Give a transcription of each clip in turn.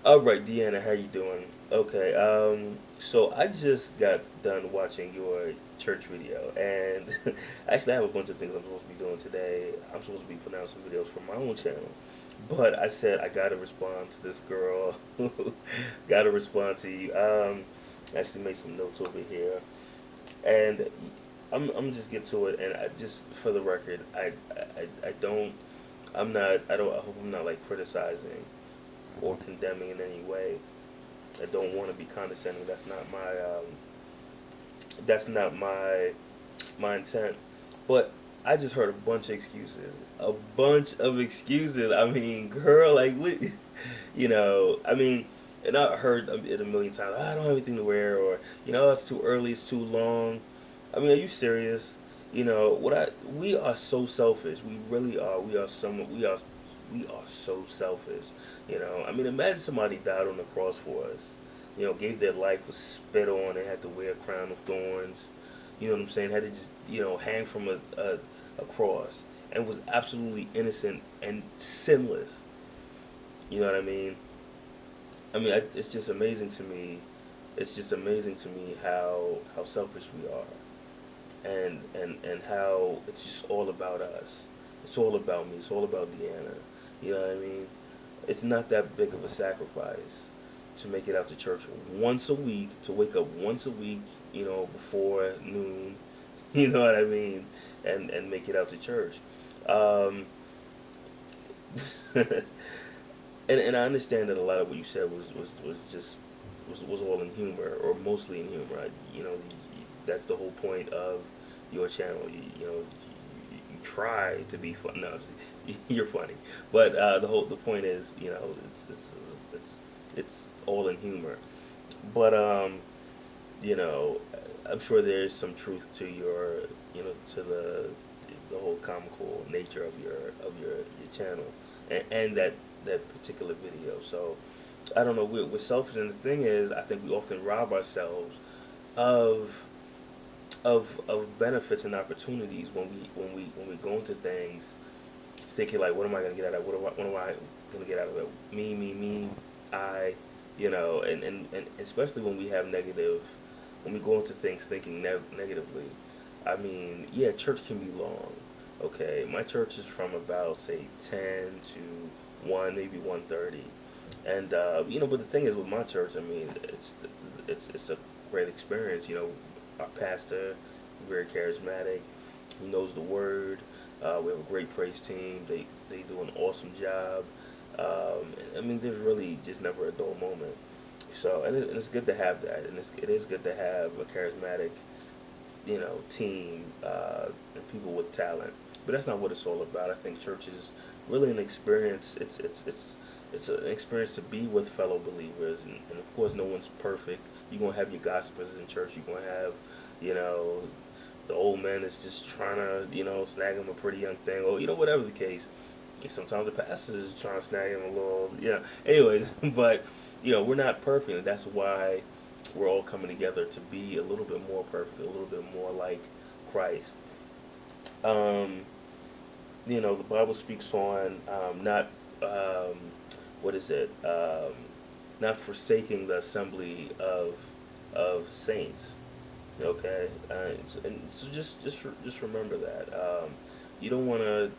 All right, Deanna, how you doing? Okay, so I just got done watching your church video, and actually I have a bunch of things I'm supposed to be doing today. I'm supposed to be putting out some videos for my own channel, but I said I gotta respond to this girl. Gotta respond to you. Actually made some notes over here, and I'm just get to it. And I just for the record, I don't. I'm not. I don't. I hope I'm not like criticizing or condemning in any way. I don't want to be condescending. That's not my intent. But I just heard a bunch of excuses. A bunch of excuses. I mean, girl, like what? I mean, and I heard it a million times. I don't have anything to wear, or it's too early. It's too long. I mean, are you serious? We are so selfish. We really are. We are so selfish. I mean, imagine somebody died on the cross for us. Gave their life, was spit on, and had to wear a crown of thorns. You know what I'm saying? Had to just hang from a cross, and was absolutely innocent and sinless. You know what I mean? It's just amazing to me. It's just amazing to me how selfish we are, and how it's just all about us. It's all about me. It's all about Deanna. You know what I mean? It's not that big of a sacrifice to make it out to church once a week, to wake up once a week, before noon. You know what I mean? And make it out to church. Um, and I understand that a lot of what you said was just was all in humor, or mostly in humor. That's the whole point of your channel. You try to be fun. No, you're funny, but the point is, it's all in humor. But you know, I'm sure there's some truth to to the whole comical nature of your channel, and that particular video. So I don't know. We're selfish, and the thing is, I think we often rob ourselves of of benefits and opportunities when we go into things thinking like, what am I gonna get out of it? What am I gonna get out of it? Me, I, and especially when we have negative, when we go into things thinking negatively. I mean, yeah, church can be long. Okay, my church is from about say 10 to 1, maybe 1:30, and but the thing is with my church, I mean, it's a great experience. Our pastor, very charismatic. He knows the word. We have a great praise team. They do an awesome job. I mean, there's really just never a dull moment. So, and it's good to have that, and it is good to have a charismatic, team, and people with talent. But that's not what it's all about. I think church is really an experience. It's an experience to be with fellow believers, and of course, no one's perfect. You're gonna have your gossipers in church. You're gonna have, you know, the old man is just trying to, snag him a pretty young thing, or whatever the case. Sometimes the pastor is trying to snag him a little, Anyways, but we're not perfect, and that's why we're all coming together to be a little bit more perfect, a little bit more like Christ. Um, the Bible speaks on not what is it? Not forsaking the assembly of saints. Okay, and so just remember that you don't want to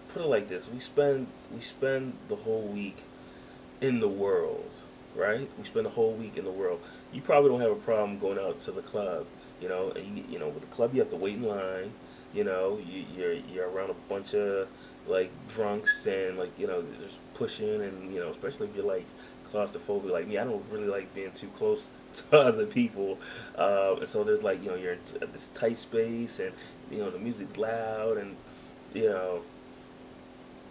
put it like this. We spend the whole week in the world, right? We spend the whole week in the world. You probably don't have a problem going out to the club, And with the club you have to wait in line. You're around a bunch of like drunks and like just pushing and especially if you're like claustrophobic like me. I don't really like being too close to other people, and so there's like you're in this tight space and the music's loud and you know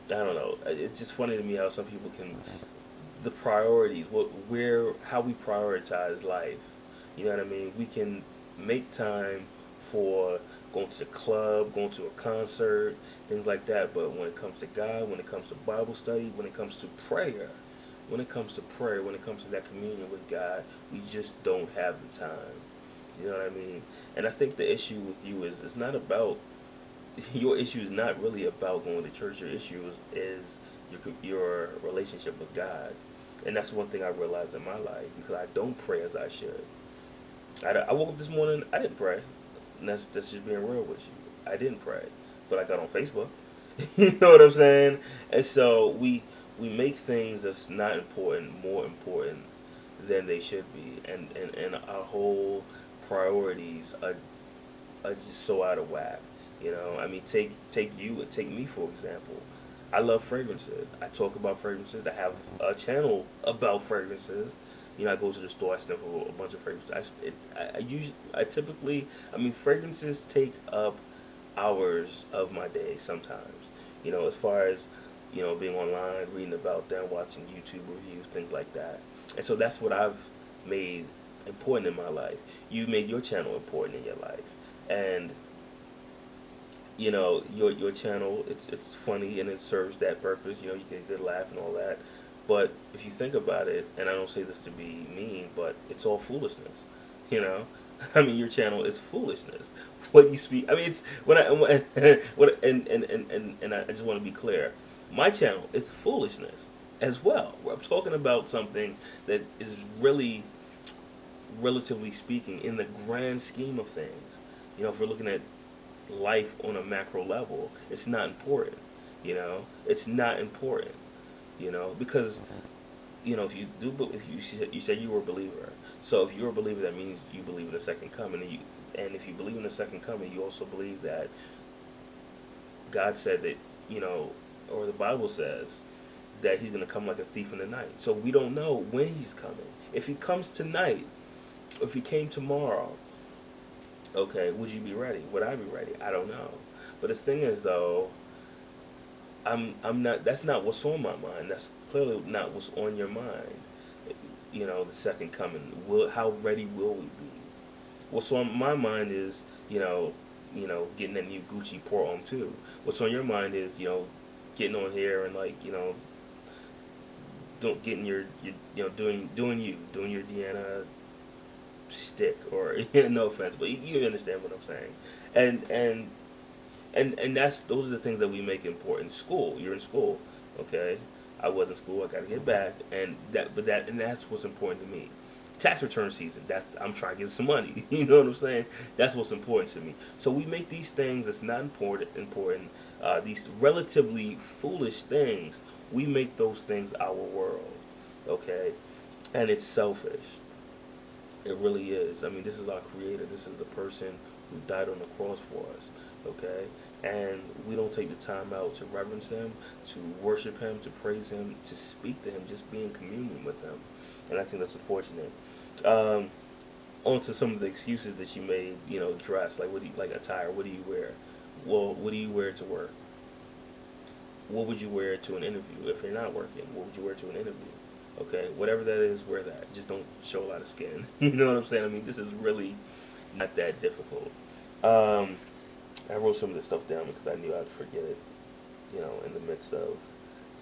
I don't know. It's just funny to me how some people can the priorities, how we prioritize life. You know what I mean? We can make time for going to the club, going to a concert, things like that. But when it comes to God, when it comes to Bible study, when it comes to prayer, when it comes to that communion with God, we just don't have the time. You know what I mean? And I think the issue with you is it's not about your issue is not really about going to church. Your issue is your relationship with God. And that's one thing I realized in my life, because I don't pray as I should. I woke up this morning, I didn't pray. And that's just being real with you. I didn't pray, but I got on Facebook. You know what I'm saying? And so we make things that's not important more important than they should be, and our whole priorities are just so out of whack. You know, I mean, take me for example. I love fragrances. I talk about fragrances. I have a channel about fragrances. You know, I go to the store. I sniff a bunch of fragrances. I typically, I mean, fragrances take up hours of my day sometimes. You know, as far as, being online, reading about them, watching YouTube reviews, things like that. And so that's what I've made important in my life. You've made your channel important in your life, and your channel, it's funny and it serves that purpose. You know, you get a good laugh and all that. But if you think about it, and I don't say this to be mean, but it's all foolishness. You know, I mean, your channel is foolishness. What you speak, I mean, it's and I just want to be clear. My channel is foolishness as well. Where I'm talking about something that is really, relatively speaking, in the grand scheme of things. You know, if we're looking at life on a macro level, it's not important. You know, it's not important. You know, because if you do, if you said you were a believer, so if you're a believer, that means you believe in the second coming, and if you believe in the second coming, you also believe that God said that, or the Bible says that He's going to come like a thief in the night. So we don't know when He's coming. If He comes tonight, if He came tomorrow, okay, would you be ready? Would I be ready? I don't know. But the thing is, though, I'm not. That's not what's on my mind. That's clearly not what's on your mind. You know, the second coming. How ready will we be? What's on my mind is, getting that new Gucci Port on too. What's on your mind is, getting on here and getting doing your Deanna stick, or no offense, but you understand what I'm saying, and those are the things that we make important. School, you're in school, okay. I was in school. I got to get back, and that's what's important to me. Tax return season. I'm trying to get some money. You know what I'm saying? That's what's important to me. So we make these things that's not important. These relatively foolish things. We make those things our world, okay, and it's selfish. It really is. I mean, this is our Creator. This is the person who died on the cross for us, okay? And we don't take the time out to reverence Him, to worship Him, to praise Him, to speak to Him, just be in communion with Him. And I think that's unfortunate. On to some of the excuses that you made, dress, like attire. What do you wear? Well, what do you wear to work? What would you wear to an interview if you're not working? What would you wear to an interview? Okay, whatever that is, wear that. Just don't show a lot of skin. You know what I'm saying? I mean, this is really not that difficult. I wrote some of this stuff down because I knew I'd forget it, in the midst of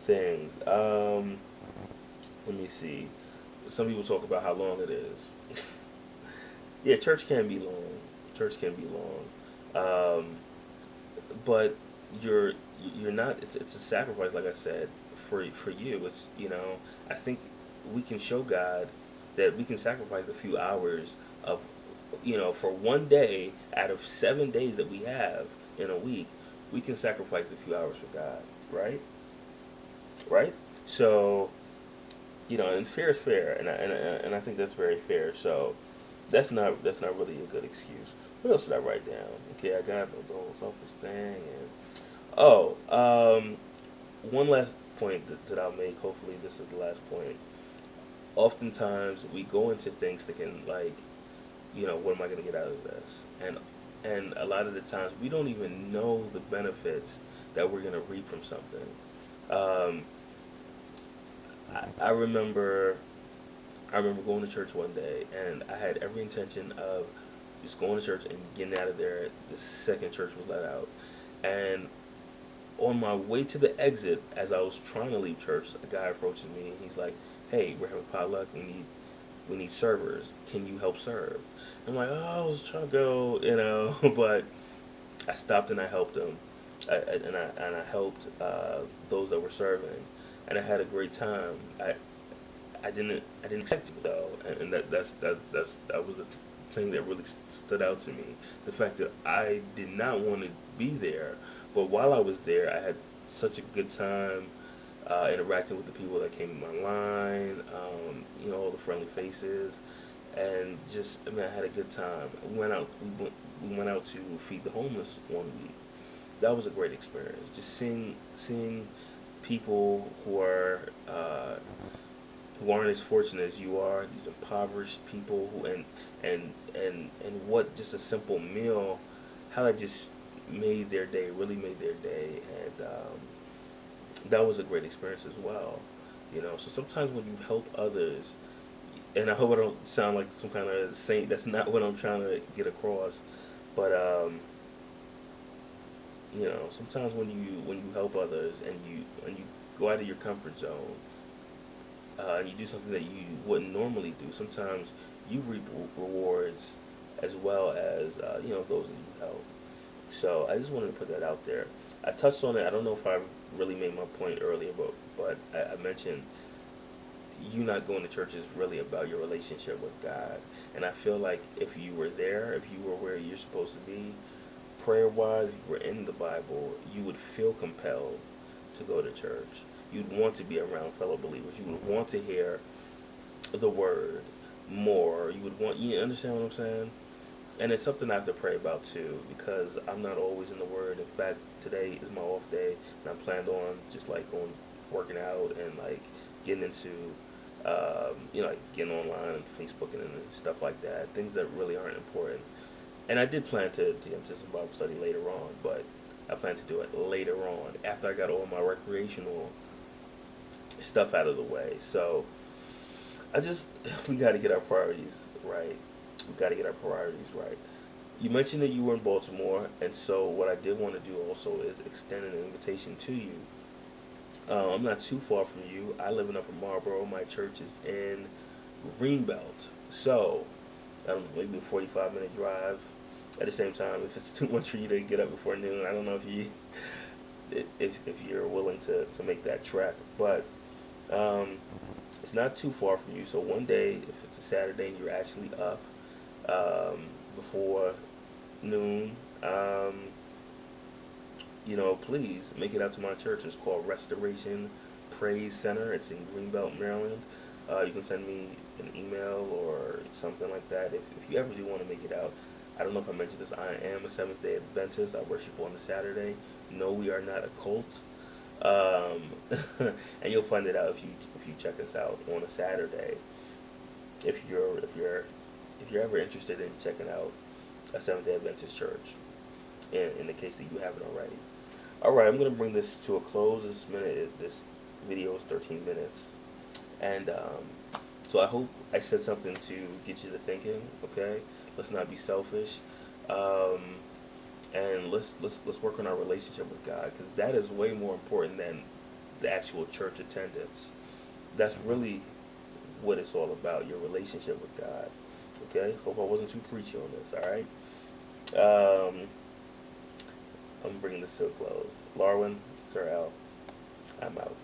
things. Let me see. Some people talk about how long it is. Yeah, church can be long. Church can be long. But you're not. It's a sacrifice, like I said, for you. It's I think we can show God that we can sacrifice a few hours of for one day out of 7 days that we have in a week. We can sacrifice a few hours for God, right? So and fair is fair, and I think that's very fair. So that's not really a good excuse. What else did I write down? Okay, I got the whole selfish thing, and one last point that I'll make. Hopefully, this is the last point. Oftentimes, we go into things thinking what am I going to get out of this? And a lot of the times, we don't even know the benefits that we're going to reap from something. I remember going to church one day, and I had every intention of just going to church and getting out of there the second church was let out. And on my way to the exit, as I was trying to leave church, a guy approaches me, and he's like, "Hey, we're having potluck. We need servers. Can you help serve?" I'm like, "Oh, I was trying to go, but I stopped and I helped him, and I helped those that were serving, and I had a great time. I didn't expect it though, and that was the thing that really stood out to me. The fact that I did not want to be there, but while I was there, I had such a good time interacting with the people that came in my line. All the friendly faces, and just I mean, I had a good time. We went out to feed the homeless one week. That was a great experience. Just seeing people who aren't as fortunate as you are, these impoverished people who and what just a simple meal, how that just made their day, really made their day, and that was a great experience as well. So sometimes when you help others, and I hope I don't sound like some kind of saint. That's not what I'm trying to get across, but sometimes when you help others and you go out of your comfort zone, and you do something that you wouldn't normally do, sometimes you reap rewards as well as those that you help. So I just wanted to put that out there. I touched on it. I don't know if I really made my point earlier, but I mentioned you not going to church is really about your relationship with God. And I feel like if you were there, if you were where you're supposed to be, prayer wise, if you were in the Bible, you would feel compelled to go to church. You'd want to be around fellow believers. You would want to hear the word more. You understand what I'm saying? And it's something I have to pray about too, because I'm not always in the word. In fact, today is my off day, and I planned on just like going, working out and like getting into, like getting online and Facebooking and stuff like that. Things that really aren't important. And I did plan to get into some Bible study later on, but I plan to do it later on after I got all my recreational stuff out of the way. So we got to get our priorities right. We got to get our priorities right. You mentioned that you were in Baltimore, and so what I did want to do also is extend an invitation to you. I'm not too far from you. I live in Upper Marlboro. My church is in Greenbelt. So, maybe a 45-minute drive. At the same time, if it's too much for you to get up before noon, I don't know if you're willing to make that trek. But it's not too far from you. So one day, if it's a Saturday and you're actually up before noon, please make it out to my church. It's called Restoration Praise Center. It's in Greenbelt, Maryland. You can send me an email or something like that if you ever do want to make it out. I don't know if I mentioned this. I am a Seventh-day Adventist. I worship on a Saturday. No, we are not a cult. And you'll find it out if you check us out on a Saturday. If you're ever interested in checking out a Seventh-day Adventist church, in the case that you haven't already. All right, I'm gonna bring this to a close. This video is 13 minutes, and so I hope I said something to get you to thinking. Okay, let's not be selfish, and let's work on our relationship with God, because that is way more important than the actual church attendance. That's really what it's all about, your relationship with God. Okay, hope I wasn't too preachy on this. All right, I'm bringing this to a close. Larwin, Sir Al, I'm out.